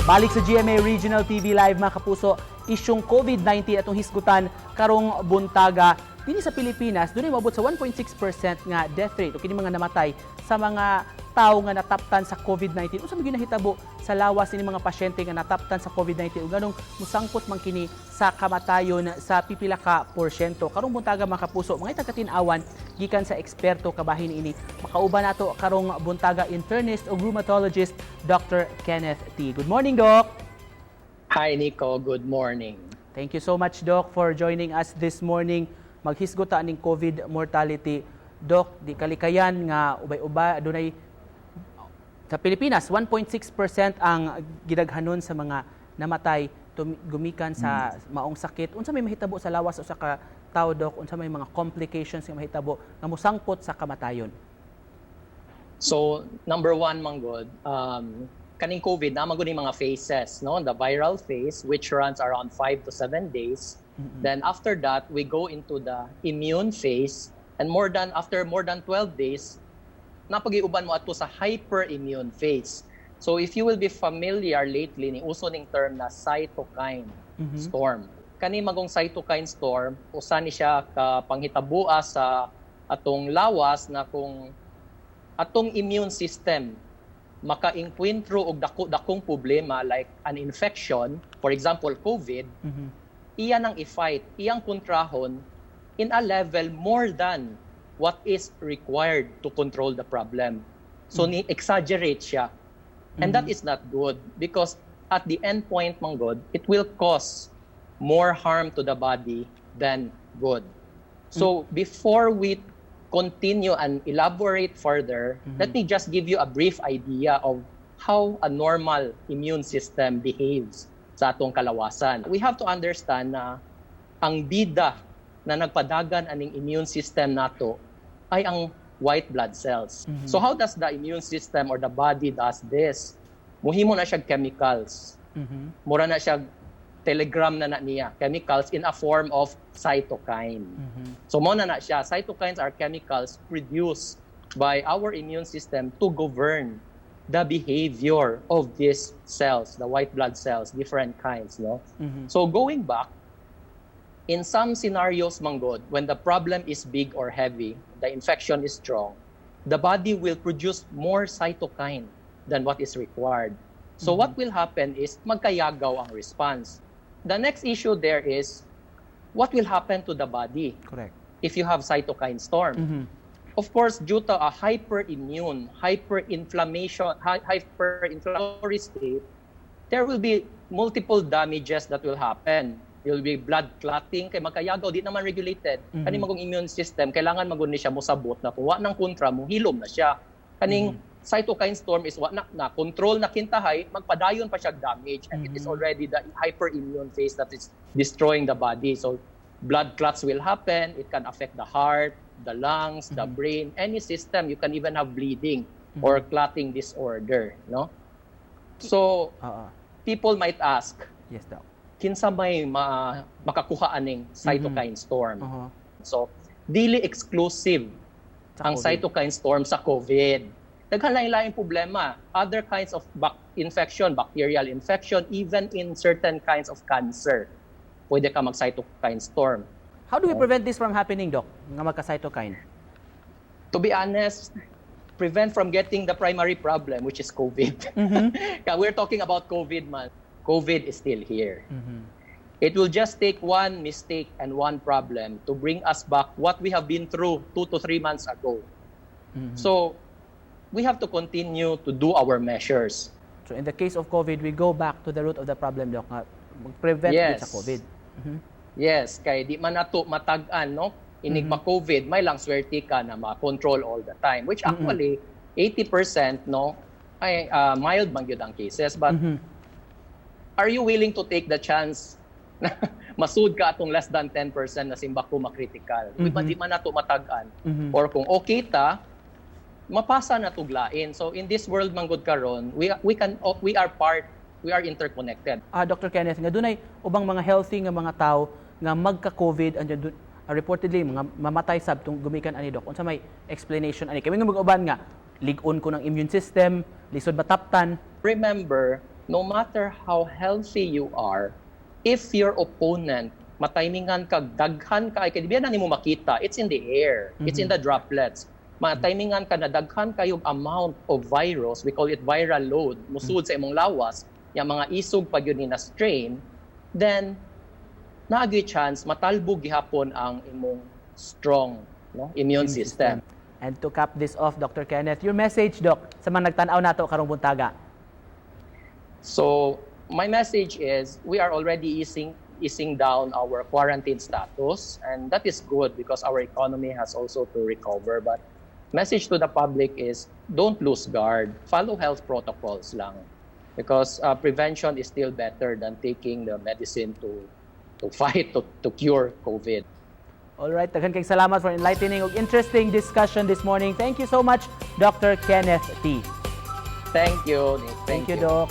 Balik sa GMA Regional TV Live mga kapuso, isyong COVID-19 atong hisgutan karong buntaga dinhi sa Pilipinas, dunay moabot sa 1.6% nga death rate o kini mga namatay sa mga tawo nga nataptan sa COVID-19. Unsa may ginahitabo sa lawas ni mga pasyente nga nataptan sa COVID-19 ug ganong musangpot man kini sa kamatayon sa pipila ka porsyento. Karong buntaga mga kapuso, mga taga-tin-awan gikan sa eksperto kabahin ini. Makauban nato karong buntaga internist o rheumatologist Dr. Kenneth T. Good morning, Doc. Hi, Nico. Good morning. Thank you so much, Doc, for joining us this morning. Maghisgot ta ning COVID mortality. Doc, di kalikayan nga ubay-ubay adunay sa Pilipinas 1.6% ang gidaghanon sa mga namatay gumikan sa maong sakit. Unsa may mahitabo sa lawas o sa tawo, Doc? Unsa may mga complications nga mahitabo nga mosangpot sa kamatayon? So, number one, manggod, kaning COVID, naman gud mga phases, no? The viral phase, which runs around 5 to 7 days. Then after that, we go into the immune phase, and after more than 12 days, napag-iuban mo ato sa hyperimmune phase. So if you will be familiar lately, ni uso ning term na cytokine storm. Kani magong cytokine storm, usa ni siya ka panghitabua sa atong lawas na kung atong immune system maka-encuentro og dakong problema like an infection, for example, COVID, iyan ang i-fight, iyang kontrahon in a level more than what is required to control the problem. So ni-exaggerate siya. And that is not good because at the end point, manggod, it will cause more harm to the body than good. So before we continue and elaborate further, let me just give you a brief idea of how a normal immune system behaves sa atong kalawasan. We have to understand na ang bida na nagpadagan aning immune system nato ay ang white blood cells. So how does the immune system or the body does this? Muhimo na siya chemicals. Mura na siya telegram na niya, chemicals in a form of cytokine. So mo na siya, cytokines are chemicals produced by our immune system to govern the behavior of these cells, the white blood cells, different kinds, no? So going back, in some scenarios, manggod, when the problem is big or heavy, the infection is strong, the body will produce more cytokine than what is required. So what will happen is magkayagaw ang response. The next issue there is what will happen to the body. Correct. If you have cytokine storm. Of course, due to a hyperinflammatory state, there will be multiple damages that will happen. There will be blood clotting, kay magkayagaw, di naman regulated. Kaning magong immune system, kailangan magun ni siya mosabot na kung wa nang kontra mo, hilom na siya. Kaning cytokine storm is wa na control na kintahay, magpadayon pa siya damage, and it is already the hyperimmune phase that is destroying the body. So blood clots will happen, it can affect the heart, the lungs, the brain, any system. You can even have bleeding or clotting disorder, no? So people might ask, yes, Doc, kinsa may makakuha aning cytokine storm. So dili exclusive ang cytokine storm sa COVID. Daghan lain-lain problema. Other kinds of infection, bacterial infection, even in certain kinds of cancer, pwede ka mag-cytokine storm. how do we prevent this from happening, Doc, nga magka-cytokine? To be honest, prevent from getting the primary problem, which is COVID. We're talking about COVID, man. COVID is still here. It will just take one mistake and one problem to bring us back what we have been through 2 to 3 months ago. So we have to continue to do our measures. So in the case of COVID, we go back to the root of the problem, Doc, nga mag-prevent it sa COVID. Yes, kay di man nato matag-an, no? Inig ma-COVID, may lang swerte ka na ma-control all the time, which actually 80%, no, ay mild man gyud ang cases, but are you willing to take the chance na masud ka atong less than 10% na simbako makritical? Di man nato matag-an. Or kung okay ta, mapasa na tuglain. So in this world manggod karon, we are interconnected. Dr. Kenneth, nga dunay ubang mga healthy nga mga tao nga magka-COVID and reportedly mga mamatay sab tung gumikan ani, Doc. Unsa may explanation ani? Kami nga mag-uban nga lig-on ko ng immune system, lisod mataptan. Remember, no matter how healthy you are, if your opponent matimingan kag daghan ka, kay diyan na nimo makita, it's in the air, it's in the droplets. Matimingan ka na daghan kayong amount of virus, we call it viral load, musud sa imong lawas, yung mga isog pag yun na strain, then naagi chance matalbog gihapon ang imong strong immune system. And to cap this off, Dr. Kenneth, your message, Doc, sa mga nagtanaw nato karong buntaga. So, my message is we are already easing down our quarantine status, and that is good because our economy has also to recover. But message to the public is don't lose guard. Follow health protocols lang, because prevention is still better than taking the medicine to fight, to cure COVID. All right, daghan kayong salamat for enlightening ug interesting discussion this morning. Thank you so much, Dr. Kenneth T. Thank you, Nick. Thank you, Doc.